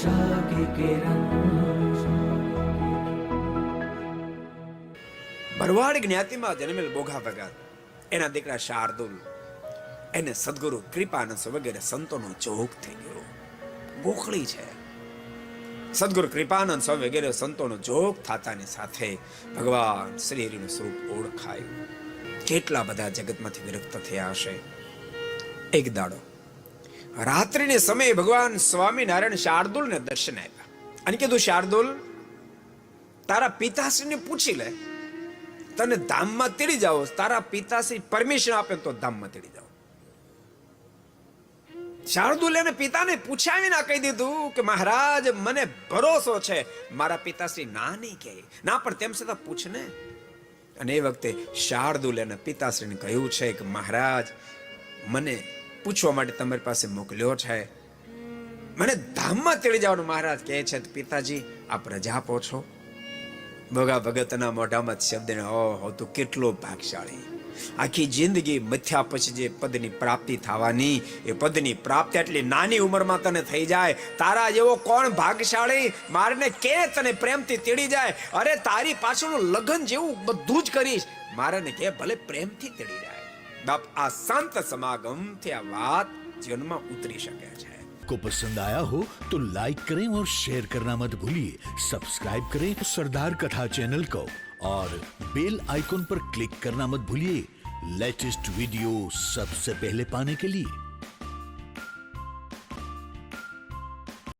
आशा की किरण। ભરવાડ જ્ઞાતિમાં જન્મેલ બોઘા ભગત, એના દીકરા શાર્દુલ, એને સદગુરુ કૃપાનંદ વગેરે સંતોનો જોગ થઈ ગયો. ગોખળી છે. સદગુરુ કૃપાનંદ સ્વામી વગેરે સંતોનો જોગ થતાની સાથે ભગવાન શ્રી હરિનું સ્વરૂપ ઓળખાયું. કેટલા બધા જગતમાંથી વિરક્ત થયા હશે. એક દાડો રાત્રિને સમયે ભગવાન સ્વામિનારાયણ શાર્દુલને દર્શન આપ્યા અને કીધું, શાર્દુલ, તારા પિતાશ્રીને પૂછી લે, તને ધામમાં તેડી જાઓ, તારા પિતાશ્રી પરમિશન આપે તો ધામમાં તેડી જાઓ. શાર્દુલ એને પિતાને પૂછ્યા વિના કહી દીધું કે મહારાજ, મને ભરોસો છે મારા પિતાશ્રી ના નહીં કહે. ના, પણ તેમ છતાં પૂછ ને. અને એ વખતે શાર્દુલ એના પિતાશ્રીને કહ્યું છે કે મહારાજ, મને પૂછવા માટે તમારી પાસે મોકલ્યો છે, મને ધામમાં તેડી જવાનું મહારાજ કહે છે. પિતાજી, આપ રજા આપો છો? ભોગા ભગતના મોઢામાં શબ્દ, ઓહો, તું કેટલો ભાગશાળી. આખી જિંદગી મથ્યા પછી જે પદની પ્રાપ્તિ થવાની, એ પદની પ્રાપ્તિ આટલી નાની ઉંમરમાં તને થઈ જાય. તારા જેવો કોણ ભાગશાળી? મારને કે તને પ્રેમથી તેડી જાય. અરે, તારી પાછળનું લગન જેવું બધું જ કરીશ. મારને કે ભલે પ્રેમથી તેડી જાય. બાપ, આ સંત સમાગમથી આ વાત જીવનમાં ઉતરી શકે છે. को पसंद आया हो तो लाइक करें और शेयर करना मत भूलिए. सब्सक्राइब करें सरदार कथा चैनल को और बेल आइकॉन पर क्लिक करना मत भूलिए लेटेस्ट वीडियो सबसे पहले पाने के लिए.